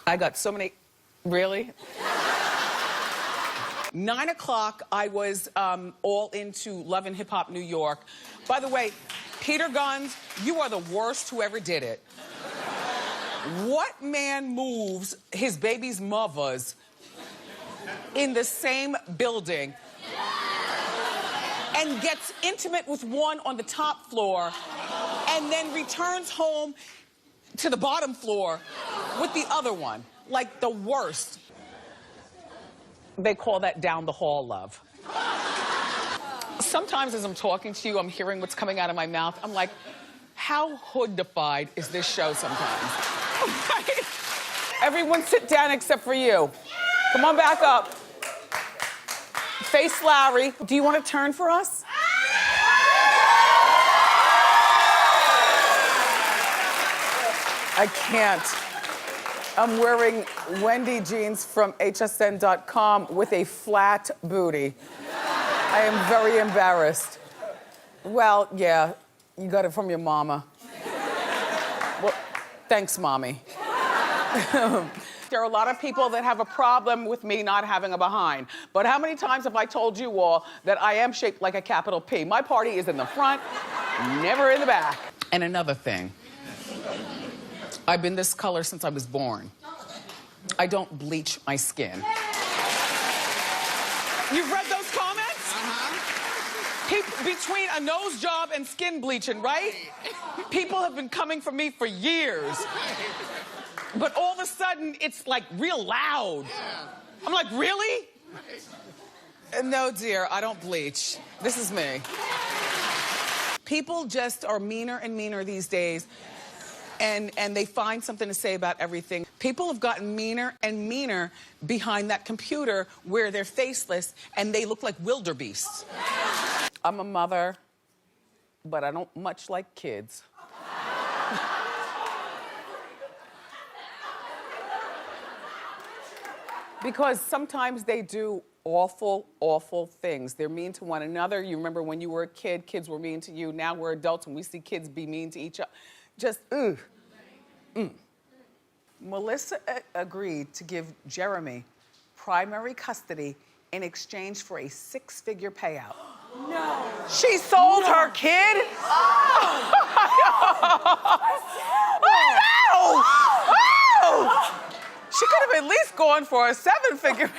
I got so many, really? 9 o'clock, I was all into Love and Hip Hop New York. By the way, Peter Gunz, you are the worst who ever did it. What man moves his baby's mothers in the same building and gets intimate with one on the top floor and then returns home to the bottom floor with the other one? Like the worst. They call that down the hall love. Sometimes as I'm talking to you, I'm hearing what's coming out of my mouth. I'm like, how hood-defied is this show sometimes? Okay. Everyone sit down except for you. Come on back up. Face Larry. Do you want to turn for us? I can't. I'm wearing Wendy jeans from hsn.com with a flat booty. I am very embarrassed. Well, yeah, you got it from your mama. Well, thanks, Mommy. There are a lot of people that have a problem with me not having a behind. But how many times have I told you all that I am shaped like a capital P? My party is in the front, never in the back. And another thing. I've been this color since I was born. I don't bleach my skin. You've read those comments? Between a nose job and skin bleaching, right? People have been coming for me for years. But all of a sudden, it's like real loud. I'm like, really? No, dear, I don't bleach. This is me. People just are meaner and meaner these days. And they find something to say about everything. People have gotten meaner and meaner behind that computer where they're faceless and they look like wildebeests. I'm a mother, but I don't much like kids. Because sometimes they do awful, awful things. They're mean to one another. You remember when you were a kid, kids were mean to you. Now we're adults and we see kids be mean to each other. Just, ugh. Melissa agreed to give Jeremy primary custody in exchange for a 6-figure payout. No. She sold her kid? Oh! Oh! She could have at least gone for a 7-figure.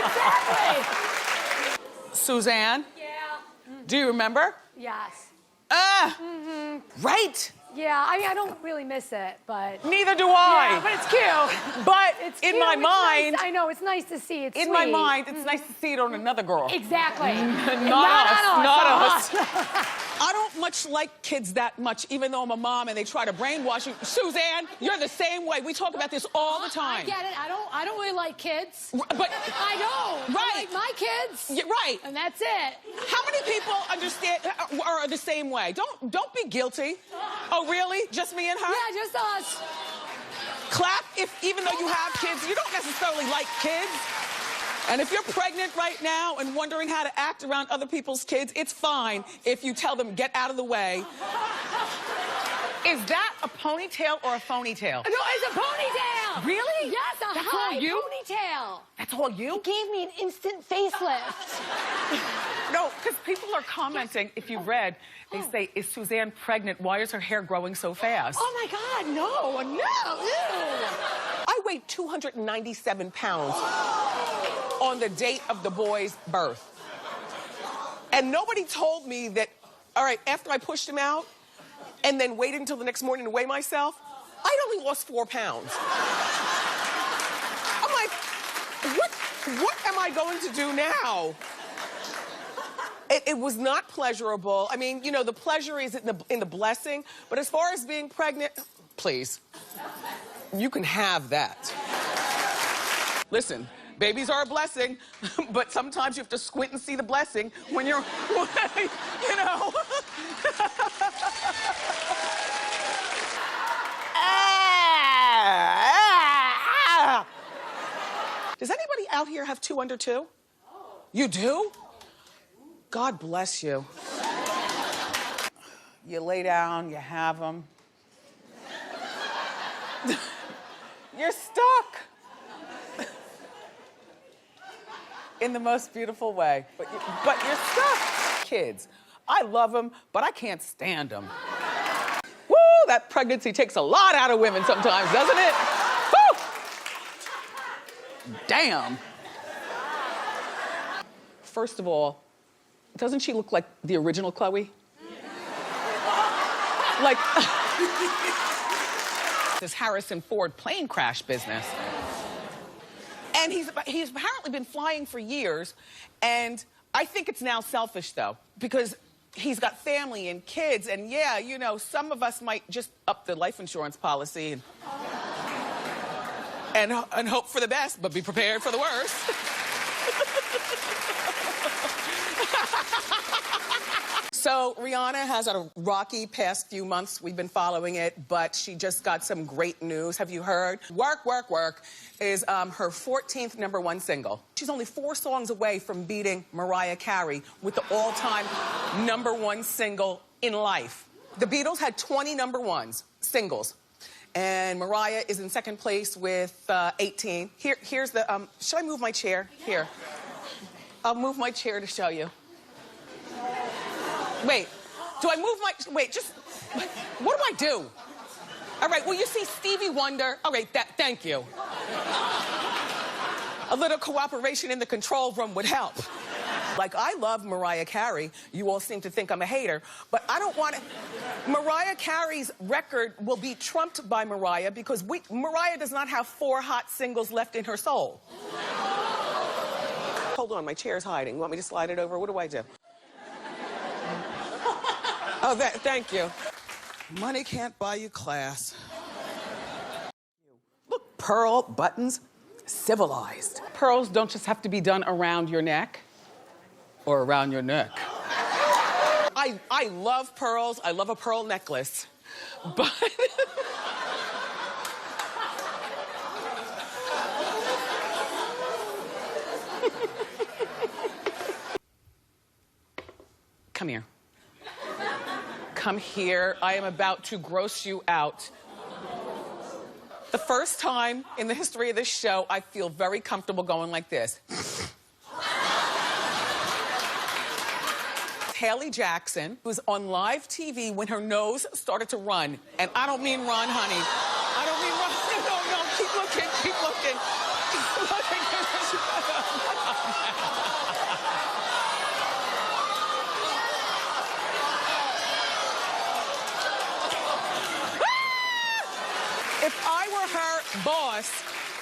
Exactly. Suzanne? Yeah. Do you remember? Yes. Right? Yeah, I mean, I don't really miss it, but... Neither do I. Yeah, but it's cute. But It's in cute, my it's mind... Nice. I know, it's nice to see. It's in sweet. my mind, it's nice to see it on another girl. Exactly. Not us. I don't much like kids that much, even though I'm a mom and they try to brainwash you. Suzanne, you're the same way. We talk about this all the time. I get it. I don't really like kids. But I don't. Right. I like my kids. Yeah, right. And that's it. How many people understand or are the same way? Don't be guilty. Oh, really? Just me and her? Yeah, just us. Clap if, even though you have kids, you don't necessarily like kids. And if you're pregnant right now and wondering how to act around other people's kids, it's fine if you tell them, get out of the way. Is that a ponytail or a phony-tail? No, it's a ponytail. Really? Yes, a That's high all you? ponytail. That's all you? It gave me an instant facelift. No, because people are commenting, if you read, they say, is Suzanne pregnant? Why is her hair growing so fast? Oh, my God, no, ew. I weighed 297 pounds on the date of the boy's birth. And nobody told me that, all right, after I pushed him out and then waited until the next morning to weigh myself, I'd only lost 4 pounds. I'm like, what am I going to do now? It was not pleasurable. I mean, you know, the pleasure is in the blessing, but as far as being pregnant, please, you can have that. Listen, babies are a blessing, but sometimes you have to squint and see the blessing when you're, you know. Does anybody out here have 2 under 2? You do? God bless you. You lay down, you have them. You're stuck. In the most beautiful way. But you're stuck. Kids, I love them, but I can't stand them. Woo, that pregnancy takes a lot out of women sometimes, doesn't it? Woo! Damn. First of all, doesn't she look like the original Chloe? Like this Harrison Ford plane crash business. And he's apparently been flying for years, and I think it's now selfish, though, because he's got family and kids, and yeah, you know, some of us might just up the life insurance policy and hope for the best, but be prepared for the worst. So Rihanna has had a rocky past few months. We've been following it, but she just got some great news. Have you heard? Work, Work, Work is her 14th #1 single. She's only 4 songs away from beating Mariah Carey with the all-time #1 single in life. The Beatles had 20 #1s, singles. And Mariah is in 2nd place with 18. Here's the, should I move my chair? Here. I'll move my chair to show you. Wait, do I move my, wait, just, what do I do? All right, well, you see Stevie Wonder. All right, thank you. A little cooperation in the control room would help. Like, I love Mariah Carey. You all seem to think I'm a hater, but I don't want to. Mariah Carey's record will be trumped by Mariah because Mariah does not have 4 hot singles left in her soul. Hold on, my chair's hiding. You want me to slide it over? What do I do? Oh, thank you. Money can't buy you class. Look, pearl buttons, civilized. Pearls don't just have to be done around your neck or around your neck. I love pearls. I love a pearl necklace, but... Come here. Come here. I am about to gross you out. The first time in the history of this show, I feel very comfortable going like this. Haley Jackson was on live TV when her nose started to run. And I don't mean run, honey. I don't mean run. No, keep looking, keep looking. Keep looking. If I were her boss,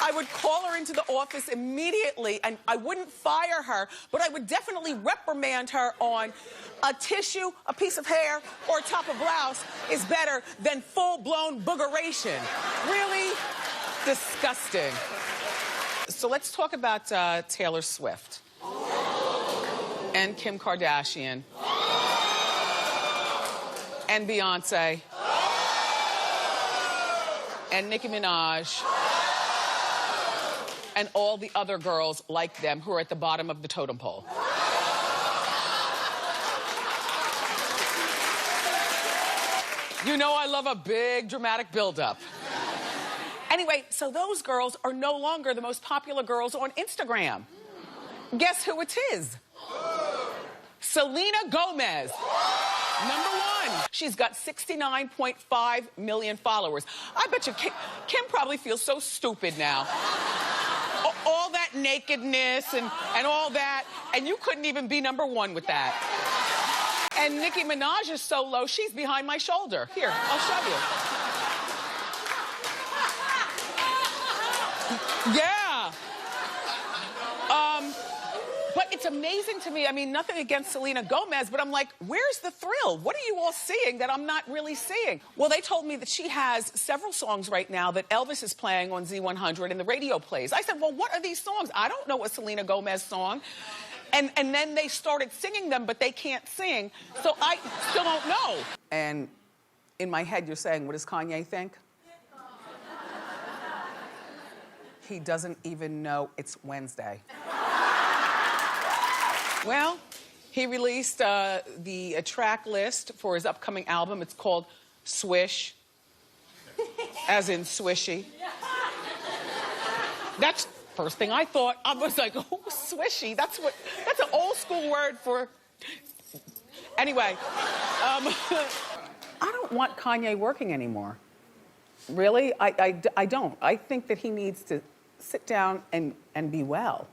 I would call her into the office immediately, and I wouldn't fire her, but I would definitely reprimand her on a tissue, a piece of hair, or a top of blouse is better than full-blown boogeration. Really disgusting. So let's talk about Taylor Swift and Kim Kardashian and Beyonce and Nicki Minaj and all the other girls like them who are at the bottom of the totem pole. You know I love a big dramatic buildup. Anyway, so those girls are no longer the most popular girls on Instagram. Guess who it is? Selena Gomez. #1. She's got 69.5 million followers. I bet you Kim probably feels so stupid now. All that nakedness and all that, and you couldn't even be #1 with that. And Nicki Minaj is so low, she's behind my shoulder. Here, I'll show you. Yeah. But it's amazing to me. I mean, nothing against Selena Gomez, but I'm like, where's the thrill? What are you all seeing that I'm not really seeing? Well, they told me that she has several songs right now that Elvis is playing on Z100 and the radio plays. I said, well, what are these songs? I don't know a Selena Gomez song. And then they started singing them, but they can't sing, so I still don't know. And in my head, you're saying, what does Kanye think? He doesn't even know it's Wednesday. Well, he released the track list for his upcoming album. It's called Swish, as in swishy. That's first thing I thought. I was like, oh, swishy. That's an old school word for. Anyway, I don't want Kanye working anymore. Really, I don't. I think that he needs to sit down and be well.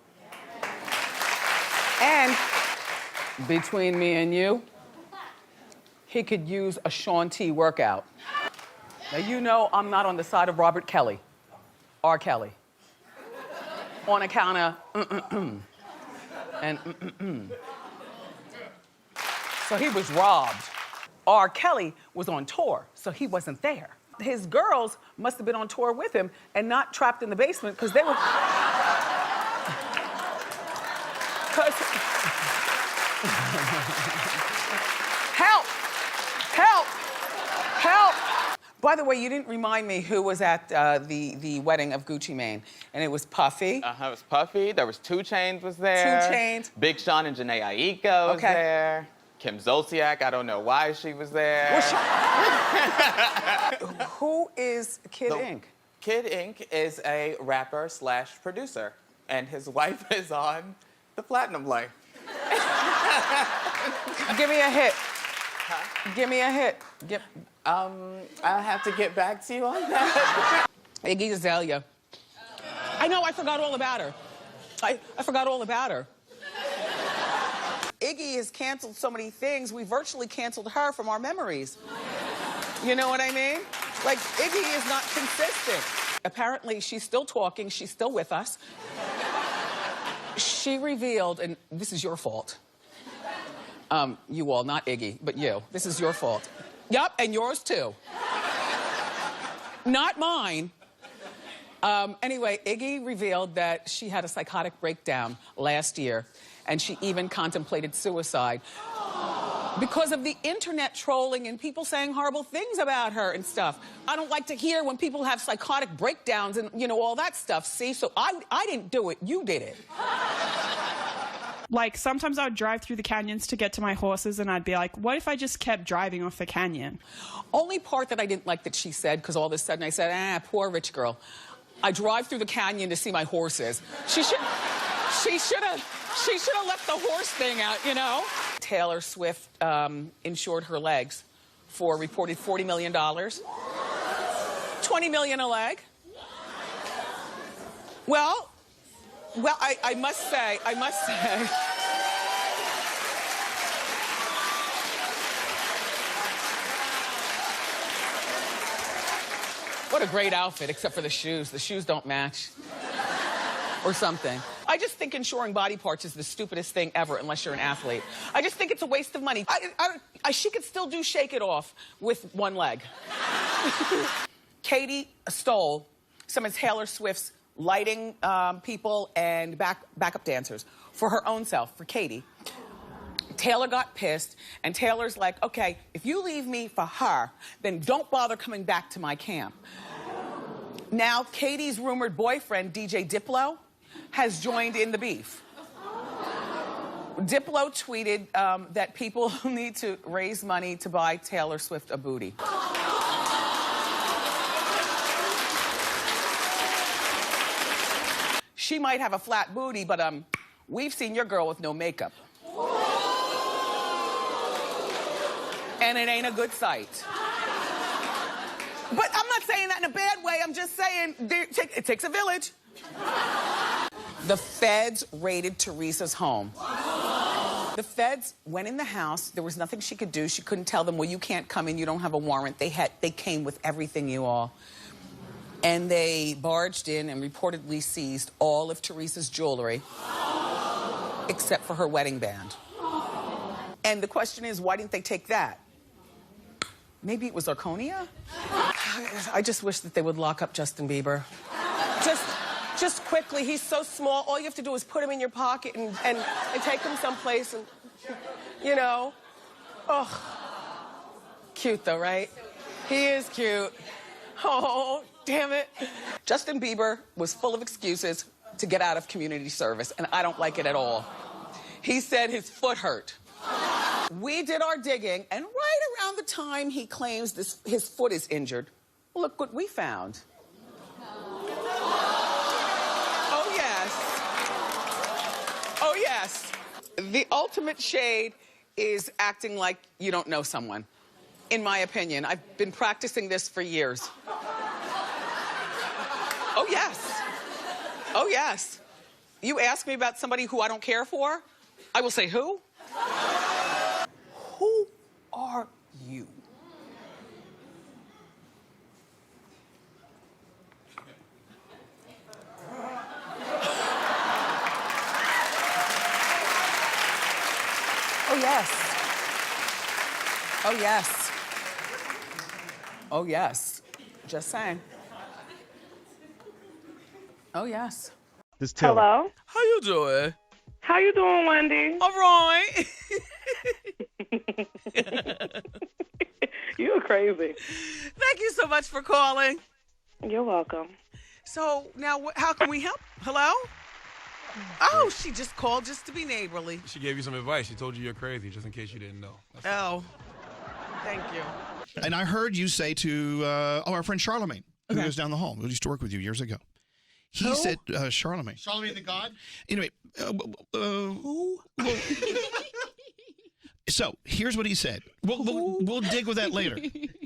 And between me and you, he could use a Shaun T workout. Now, you know I'm not on the side of Robert Kelly, R. Kelly, on account of and So he was robbed. R. Kelly was on tour, so he wasn't there. His girls must have been on tour with him and not trapped in the basement because they were... Help! Help! Help! By the way, you didn't remind me who was at the wedding of Gucci Mane. And it was Puffy. It was Puffy. There was 2 Chainz was there. 2 Chainz. Big Sean and Jhené Aiko was there. Kim Zolciak, I don't know why she was there. Who is Kid Ink? Kid Ink is a rapper / producer. And his wife is on the Platinum Life. Give me a hit. Huh? Give me a hit. I'll have to get back to you on that. Iggy Azalea. I know, I forgot all about her. I forgot all about her. Iggy has canceled so many things, we virtually canceled her from our memories. You know what I mean? Like, Iggy is not consistent. Apparently, she's still talking, she's still with us. She revealed, and this is your fault. You all, not Iggy, but you. This is your fault. Yup, and yours too. Not mine. Anyway, Iggy revealed that she had a psychotic breakdown last year, and she even contemplated suicide because of the internet trolling and people saying horrible things about her and stuff. I don't like to hear when people have psychotic breakdowns and, you know, all that stuff, see? So I didn't do it, you did it. Like, sometimes I would drive through the canyons to get to my horses, and I'd be like, what if I just kept driving off the canyon? Only part that I didn't like that she said, because all of a sudden I said, poor rich girl. I drive through the canyon to see my horses. She should have left the horse thing out, you know? Taylor Swift insured her legs for reported $40 million. $20 million a leg. Well, I must say. What a great outfit, except for the shoes. The shoes don't match. Or something. I just think insuring body parts is the stupidest thing ever, unless you're an athlete. I just think it's a waste of money. She could still do Shake It Off with one leg. Katie stole some of Taylor Swift's lighting people and backup dancers for her own self, for Katie. Taylor got pissed, and Taylor's like, okay, if you leave me for her, then don't bother coming back to my camp. Now, Katie's rumored boyfriend, DJ Diplo, has joined in the beef. Diplo tweeted that people need to raise money to buy Taylor Swift a booty. She might have a flat booty, but we've seen your girl with no makeup. And it ain't a good sight. But I'm not saying that in a bad way. I'm just saying it takes a village. The feds raided Teresa's home. The feds went in the house. There was nothing she could do. She couldn't tell them, well, you can't come in. You don't have a warrant. They came with everything, you all. And they barged in and reportedly seized all of Teresa's jewelry, except for her wedding band. And the question is, why didn't they take that? Maybe it was zirconia? I just wish that they would lock up Justin Bieber. Just quickly, he's so small, all you have to do is put him in your pocket and take him someplace and, you know. Oh, cute though, right? He is cute. Oh, damn it. Justin Bieber was full of excuses to get out of community service, and I don't like it at all. He said his foot hurt. We did our digging, and right around the time he claims his foot is injured, look what we found. The ultimate shade is acting like you don't know someone. In my opinion, I've been practicing this for years. Oh, yes. Oh, yes. You ask me about somebody who I don't care for, I will say, who? Who are you? Oh, yes. Oh, yes. Oh, yes. Just saying. Oh, yes. This Taylor. Hello. How you doing? How you doing, Wendy? All right. You're crazy. Thank you so much for calling. You're welcome. So now, how can we help? Hello? Oh, she just called just to be neighborly. She gave you some advice. She told you you're crazy, just in case you didn't know. That's Oh, thank you. And I heard you say to our friend Charlemagne, who goes down the hall, who used to work with you years ago. He said, Charlemagne. Charlemagne the God? Anyway, Who? So here's what he said. We'll dig with that later.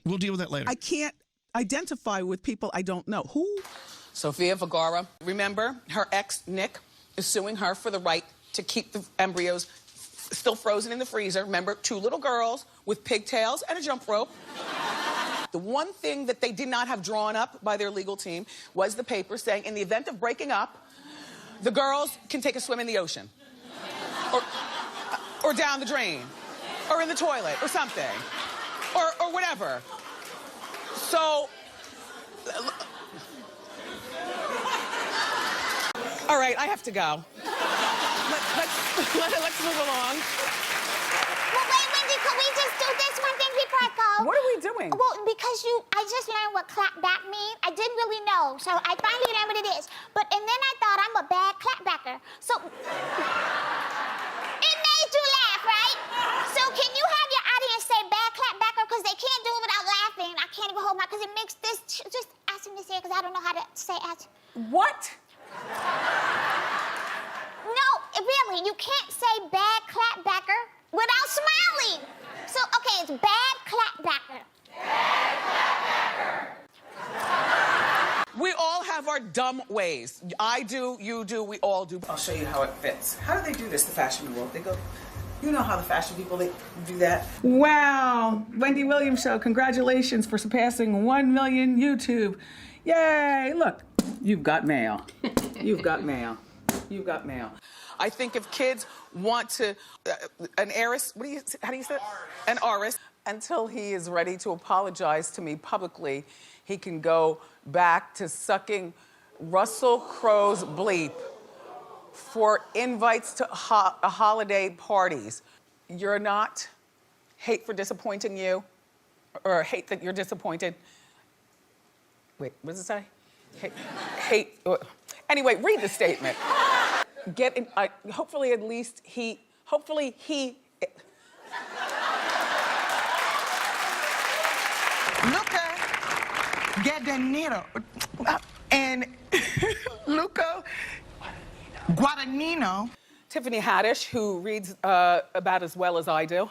We'll deal with that later. I can't identify with people I don't know. Who? Sofia Vergara. Remember, her ex, Nick, is suing her for the right to keep the embryos still frozen in the freezer. Remember, 2 little girls with pigtails and a jump rope. The one thing that they did not have drawn up by their legal team was the paper saying, in the event of breaking up, the girls can take a swim in the ocean. Or down the drain. Or in the toilet, or something. Or whatever. So... All right, I have to go. Let's move along. Well, wait, Wendy, could we just do this one thing before I go? What are we doing? Well, because I just learned what clap back means. I didn't really know, so I finally learned what it is. And then I thought I'm a bad clapbacker. So, it made you laugh, right? So can you have your audience say bad clapbacker, because they can't do it without laughing. I can't even hold my, because it makes this, just ask him to say it, because I don't know how to say it. What? No, really, you can't say bad clapbacker without smiling. So, okay, it's bad clapbacker. Bad clapbacker. We all have our dumb ways. I do, you do, we all do. I'll show you how it fits. How do they do this, the fashion world? They go, you know how the fashion people, they do that. Wow, Wendy Williams show, congratulations for surpassing 1 million YouTube. Yay, look, you've got mail. You've got mail. You've got mail. I think if kids want to, an heiress, how do you say it? An heiress. Until he is ready to apologize to me publicly, he can go back to sucking Russell Crowe's bleep for invites to holiday parties. You're not hate for disappointing you, or hate that you're disappointed. Wait, what does it say? Hate. Anyway, read the statement. Get in, hopefully at least he, Luca Guadagnino and Luca Guadagnino. Tiffany Haddish, who reads about as well as I do.